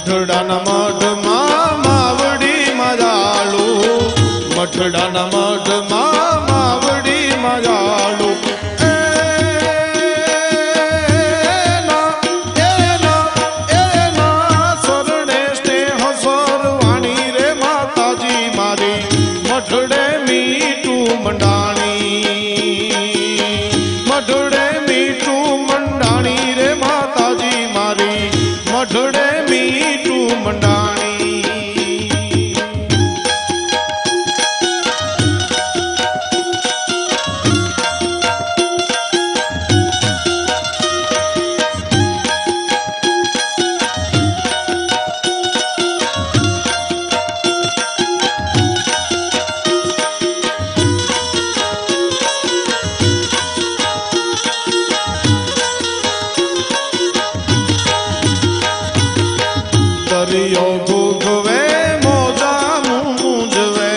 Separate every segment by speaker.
Speaker 1: મઠડાના મઢમાં માવડી મજાલું, મઠડાના મઢમાં માવડી મજાલું. મઠડે મીઠું મંડાણી, મઠડે મીઠું મંડાણી રે માતાજી મારી, મઠડે મીઠું મંડાણી. દરિયો ભૂગવે મોજા મૂંઝવે,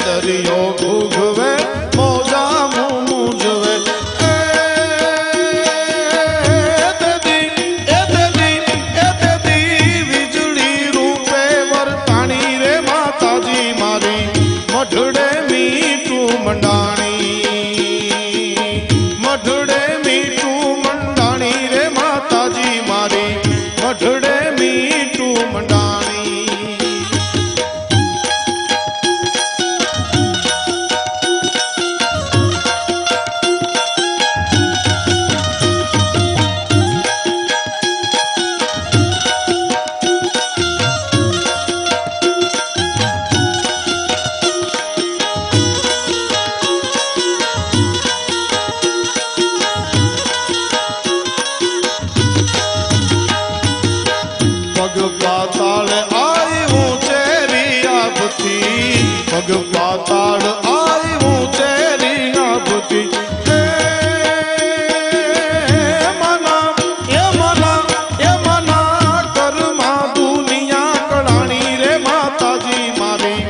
Speaker 1: દરિયો ભૂગવે મોજા મૂંઝવે. વીજળી રૂપે વર્તાણી રે માતાજી મારી, મઠડે મીઠું મંડાણી, મઠડે મીઠું મંડાણી રે માતાજી મારી, મઠડે મીઠું મંડાણી. પગ પાતાળ આવ્યું ચેરી આપતી, પગ પાતાળ આવ્યું ચેરી આપતી. કરમાં દુનિયા કળાણી રે માતાજી મારી,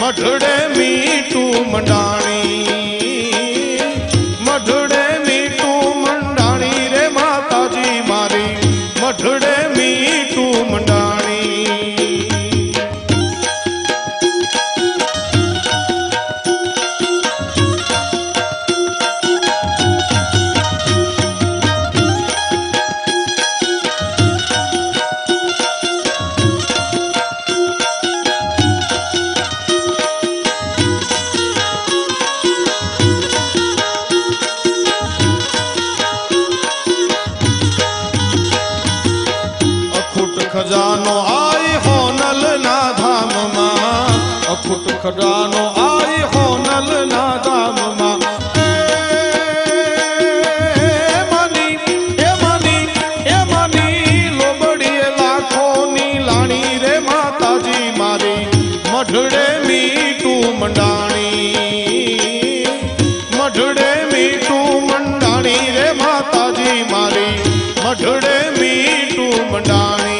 Speaker 1: મઠડે મીઠું મંડાણી, મઠડે મીઠું મંડાણી રે માતાજી મારી, મઠડે મીઠું મંડાણી. ખજાનો આઈ હોનલ ના ધામમાં, અખૂટ ખજાનો આઈ હોનલ ના ધામમાં. લોબડીએ લાખોની લાણી રે માતાજી મારી, મઠડે મીઠું મંડાણી, મઠડે મીઠું મંડાણી રે માતાજી મારી, મઠડે મીઠું મંડાણી.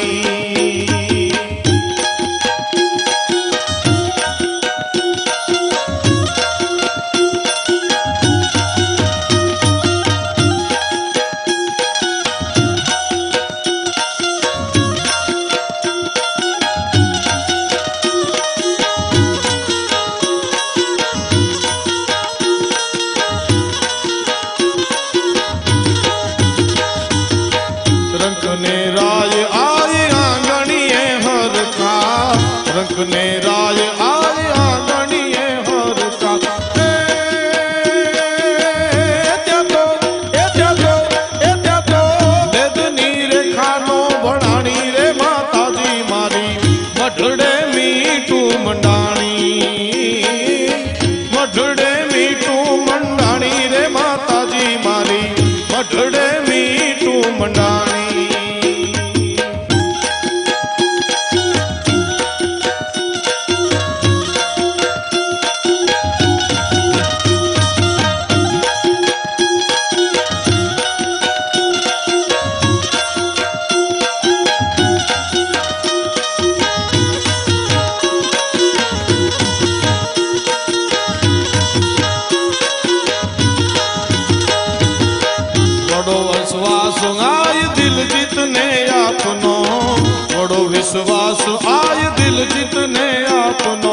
Speaker 1: રંકને રાજ આય આંગણીએ હરખા, રંકને રાજ આય આંગણીએ હરખા. ત્યાં તો વેદની રેખાનો ભણાણી રે માતાજી મારી, મઠડે મીઠું મંડાણી, મઠડે મીઠું મંડાણી રે માતાજી મારી, મઠડે મીઠું મંડાણી. થોડો વિશ્વાસ આય દિલ જીતને આપનો